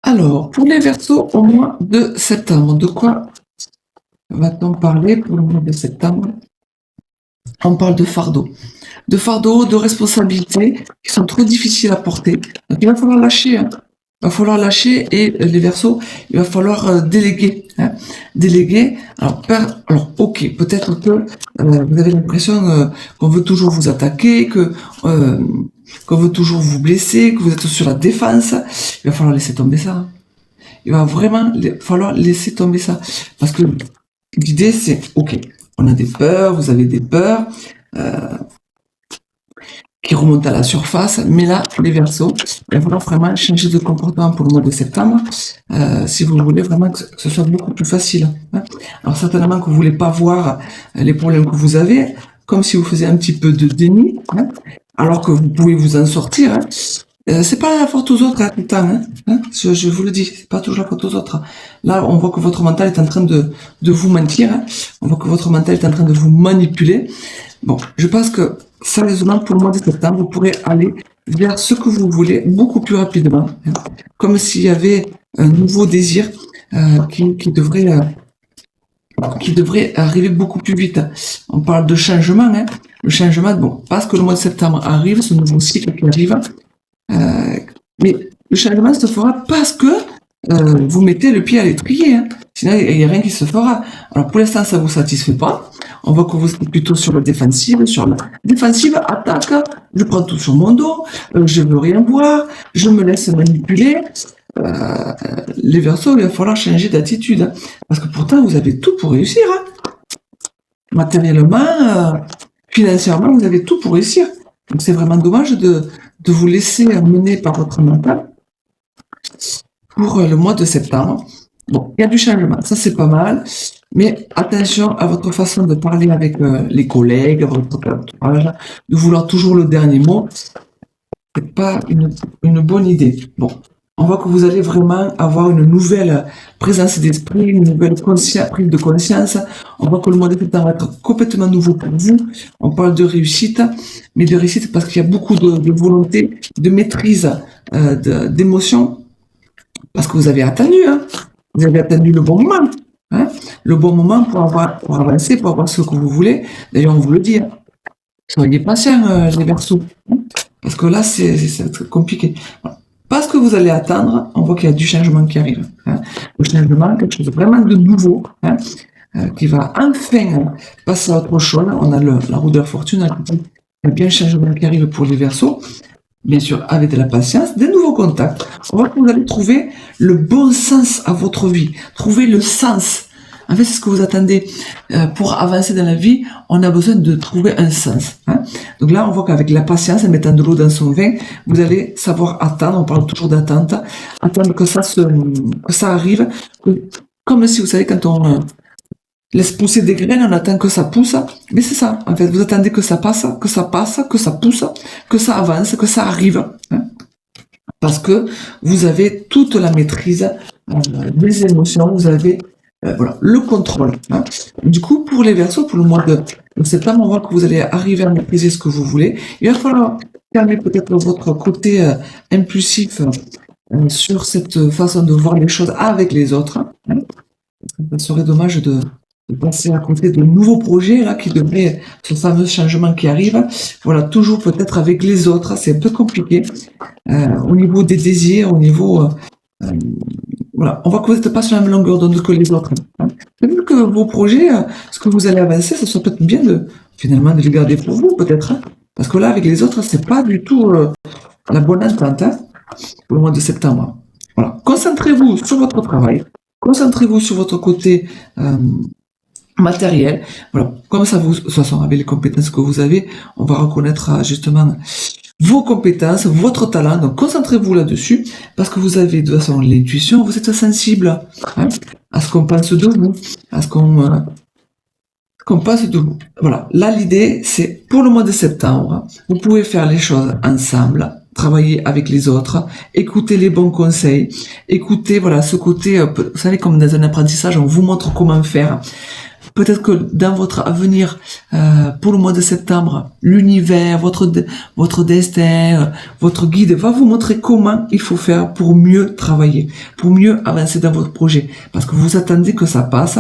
Alors, pour les Verseaux, au mois de septembre, de quoi va-t-on parler pour le mois de septembre? On parle de fardeaux, de responsabilités qui sont trop difficiles à porter. Donc, il va falloir lâcher, hein. Il va falloir lâcher et les Verseaux, il va falloir déléguer, hein. Déléguer. Alors, ok, peut-être que vous avez l'impression qu'on veut toujours vous attaquer, qu'on veut toujours vous blesser, que vous êtes sur la défense. Il va falloir laisser tomber ça, hein. Il va vraiment falloir laisser tomber ça. Parce que l'idée, c'est, ok, on a des peurs, vous avez des peurs qui remontent à la surface, mais là, les Verseaux, il va falloir vraiment changer de comportement pour le mois de septembre, si vous voulez vraiment que ce soit beaucoup plus facile, hein. Alors certainement que vous voulez pas voir les problèmes que vous avez, comme si vous faisiez un petit peu de déni, hein, alors que vous pouvez vous en sortir, hein. C'est pas la faute aux autres, hein, tout le temps, hein. Je vous le dis, c'est pas toujours la faute aux autres. Là, on voit que votre mental est en train de vous mentir, hein. On voit que votre mental est en train de vous manipuler. Bon, je pense que, sérieusement, pour le mois de septembre, vous pourrez aller vers ce que vous voulez beaucoup plus rapidement, hein. Comme s'il y avait un nouveau désir qui devrait arriver beaucoup plus vite. On parle de changement, hein. Le changement, bon, parce que le mois de septembre arrive, ce nouveau cycle qui arrive, mais le changement se fera parce que vous mettez le pied à l'étrier, hein. Sinon, il n'y a rien qui se fera. Alors, pour l'instant, ça vous satisfait pas. On voit que vous êtes plutôt sur la défensive, attaque, je prends tout sur mon dos, je veux rien voir, je me laisse manipuler. Les Verseaux, il va falloir changer d'attitude, hein. Parce que pourtant, vous avez tout pour réussir, hein. Matériellement, financièrement, vous avez tout pour réussir. Donc, c'est vraiment dommage de vous laisser mener par votre mental pour le mois de septembre. Bon, il y a du changement, ça c'est pas mal, mais attention à votre façon de parler avec les collègues, votre entourage, de vouloir toujours le dernier mot, c'est pas une bonne idée. Bon, on voit que vous allez vraiment avoir une nouvelle présence d'esprit, une nouvelle prise de conscience. On voit que le mois de septembre va être complètement nouveau pour vous. On parle de réussite, mais de réussite parce qu'il y a beaucoup de volonté, de maîtrise, d'émotion, parce que vous avez attendu, hein. Vous avez attendu le bon moment, hein. Le bon moment pour avancer, pour avoir ce que vous voulez. D'ailleurs, on vous le dit, hein. Soyez patients, les Verseaux, hein, parce que là, c'est très compliqué. Voilà. Parce que vous allez attendre, on voit qu'il y a du changement qui arrive, hein. Le changement, quelque chose de vraiment de nouveau, hein, qui va enfin passer à autre chose. On a la roue de la fortune, il y a bien un changement qui arrive pour les Verseaux. Bien sûr, avec de la patience, des nouveaux contacts. On voit que vous allez trouver le bon sens à votre vie, trouver le sens. En fait, c'est ce que vous attendez. Pour avancer dans la vie, on a besoin de trouver un sens, hein. Donc là, on voit qu'avec la patience, en mettant de l'eau dans son vin, vous allez savoir attendre. On parle toujours d'attente, attendre que ça arrive. Comme si, vous savez, quand on laisse pousser des graines, on attend que ça pousse, mais c'est ça, en fait, vous attendez que ça passe, que ça pousse, que ça avance, que ça arrive, hein, parce que vous avez toute la maîtrise des émotions, vous avez voilà, le contrôle, hein. Du coup, pour les Verseaux, pour le mois de septembre, on voit que vous allez arriver à maîtriser ce que vous voulez. Il va falloir calmer peut-être votre côté impulsif sur cette façon de voir les choses avec les autres, hein. Ça serait dommage de passer à côté de nouveaux projets là qui devraient, ce fameux changement qui arrive, voilà, toujours peut-être avec les autres, c'est un peu compliqué au niveau des désirs, au niveau voilà, on voit que vous n'êtes pas sur la même longueur d'onde que les autres, hein. C'est mieux que vos projets, ce que vous allez avancer, ça soit peut-être bien finalement de les garder pour vous peut-être, hein, parce que là avec les autres c'est pas du tout la bonne entente, hein, pour le mois de septembre. Voilà, concentrez-vous sur votre travail, concentrez-vous sur votre côté matériel, voilà, comme ça, de toute façon, avec les compétences que vous avez, on va reconnaître justement vos compétences, votre talent, donc concentrez-vous là-dessus, parce que vous avez de toute façon l'intuition, vous êtes sensible, hein, à ce qu'on pense de vous, à ce qu'on pense de vous. Voilà, là l'idée, c'est pour le mois de septembre, vous pouvez faire les choses ensemble, travailler avec les autres, écouter les bons conseils, écouter, voilà, ce côté, vous savez, comme dans un apprentissage, on vous montre comment faire. peut-être que dans votre avenir, pour le mois de septembre, l'univers, votre destin, votre guide va vous montrer comment il faut faire pour mieux travailler, pour mieux avancer dans votre projet. Parce que vous attendez que ça passe,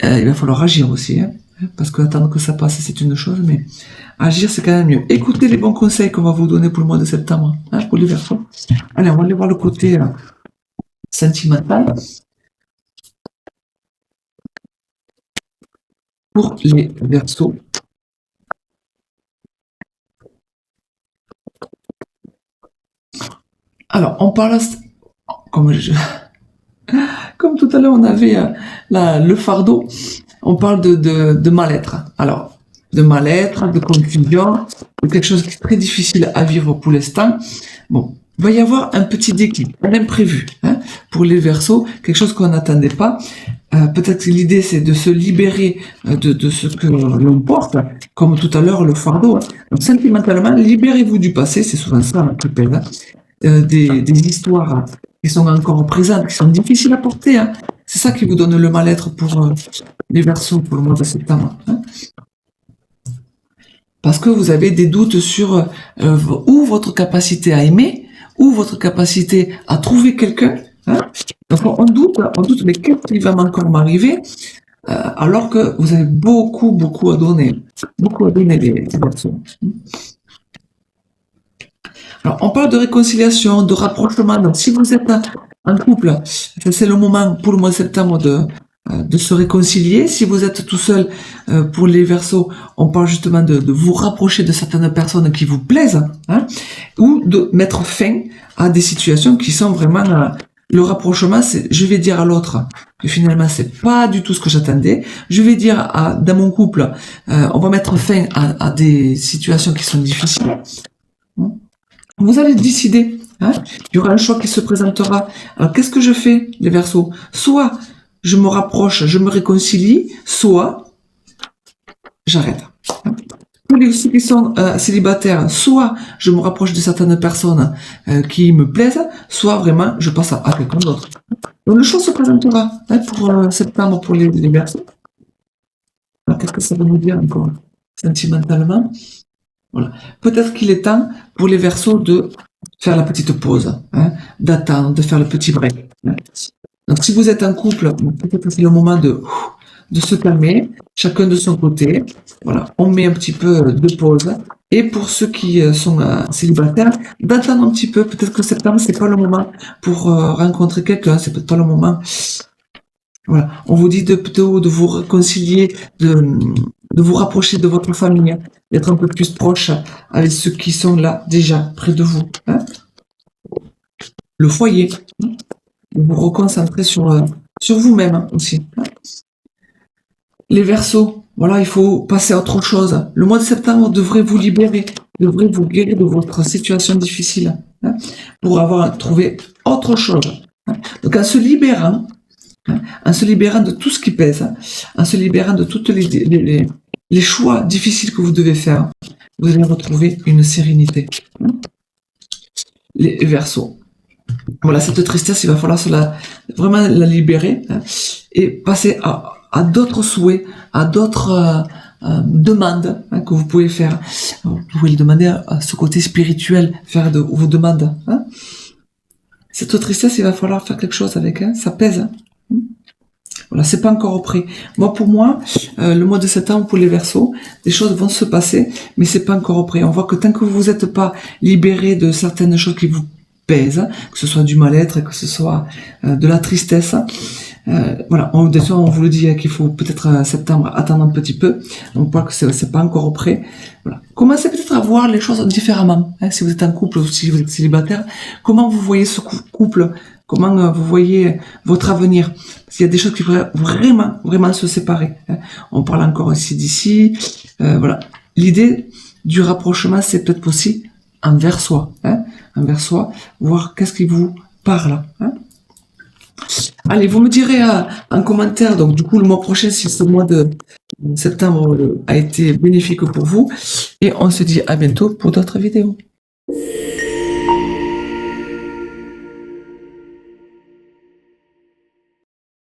il va falloir agir aussi, hein. Parce que attendre que ça passe, c'est une chose, mais agir, c'est quand même mieux. Écoutez les bons conseils qu'on va vous donner pour le mois de septembre, hein, pour les Verseaux. Allez, on va aller voir le côté sentimental. Pour les Verseaux. Alors, on parle, comme tout à l'heure, on avait le fardeau. On parle de mal-être. Alors, de mal-être, de confusion, de quelque chose qui est très difficile à vivre pour l'instant. Bon, il va y avoir un petit déclic, un imprévu, hein, pour les Verseaux, quelque chose qu'on n'attendait pas. Peut-être que l'idée, c'est de se libérer de ce que l'on porte, comme tout à l'heure, le fardeau. Hein. Donc, sentimentalement, libérez-vous du passé, c'est souvent ça qui pèse, hein. Des histoires qui sont encore présentes, qui sont difficiles à porter, hein. C'est ça qui vous donne le mal-être pour les Verseaux pour le mois de septembre, hein. Parce que vous avez des doutes sur ou votre capacité à aimer, ou votre capacité à trouver quelqu'un, hein. Donc on doute, mais qu'est-ce qui va encore m'arriver, alors que vous avez beaucoup à donner les Verseaux. Alors, on parle de réconciliation, de rapprochement. Donc, si vous êtes en couple, c'est le moment pour le mois de septembre de se réconcilier. Si vous êtes tout seul, pour les Verseaux, on parle justement de vous rapprocher de certaines personnes qui vous plaisent, hein, ou de mettre fin à des situations qui sont vraiment le rapprochement. C'est je vais dire à l'autre que finalement c'est pas du tout ce que j'attendais. Je vais dire dans mon couple, on va mettre fin à des situations qui sont difficiles. Vous allez décider, hein, il y aura un choix qui se présentera. Alors, qu'est-ce que je fais, les Verseaux? Soit je me rapproche, je me réconcilie, soit j'arrête. Pour ceux qui sont célibataires, soit je me rapproche de certaines personnes qui me plaisent, soit vraiment je passe à quelqu'un d'autre. Donc, le choix se présentera, hein, pour septembre pour les Verseaux. Alors, qu'est-ce que ça veut nous dire encore sentimentalement? Voilà. Peut-être qu'il est temps pour les Verseaux de faire la petite pause, hein, d'attendre, de faire le petit break, hein. Donc, si vous êtes en couple, peut-être que c'est le moment de se calmer, chacun de son côté. Voilà, on met un petit peu de pause. Et pour ceux qui sont célibataires, d'attendre un petit peu. Peut-être que septembre, c'est pas le moment pour rencontrer quelqu'un, c'est peut-être pas le moment. Voilà, on vous dit plutôt de vous réconcilier, de vous rapprocher de votre famille, d'être un peu plus proche avec ceux qui sont là déjà près de vous, hein. Le foyer, de vous reconcentrer sur vous-même, hein, aussi, hein. Les Verseaux, voilà, il faut passer à autre chose. Le mois de septembre devrait vous libérer, devrait vous guérir de votre situation difficile, hein, pour avoir trouvé autre chose, hein. Donc en se libérant de tout ce qui pèse, en se libérant de toutes les choix difficiles que vous devez faire, vous allez retrouver une sérénité. Les Verseaux. Voilà, cette tristesse, il va falloir vraiment la libérer, hein, et passer à d'autres souhaits, à d'autres demandes, hein, que vous pouvez faire. Vous pouvez le demander à ce côté spirituel, faire de vos demandes, hein. Cette tristesse, il va falloir faire quelque chose avec, hein, ça pèse, hein. Voilà, c'est pas encore prêt. Pour moi, le mois de septembre pour les Verseaux, des choses vont se passer, mais c'est pas encore prêt. On voit que tant que vous n'êtes pas libéré de certaines choses qui vous pèsent, que ce soit du mal-être, que ce soit de la tristesse, voilà, on vous le dit, hein, qu'il faut peut-être septembre attendre un petit peu. On voit que c'est pas encore prêt. Voilà. Commencez peut-être à voir les choses différemment, hein, si vous êtes en couple ou si vous êtes célibataire. Comment vous voyez ce couple? Comment vous voyez votre avenir? Parce qu'il y a des choses qui pourraient vraiment se séparer, hein. On parle encore ici d'ici. Voilà. L'idée du rapprochement, c'est peut-être possible envers soi, hein, envers soi, voir qu'est-ce qui vous parle, hein. Allez, vous me direz en commentaire, donc du coup le mois prochain, si ce mois de septembre a été bénéfique pour vous. Et on se dit à bientôt pour d'autres vidéos.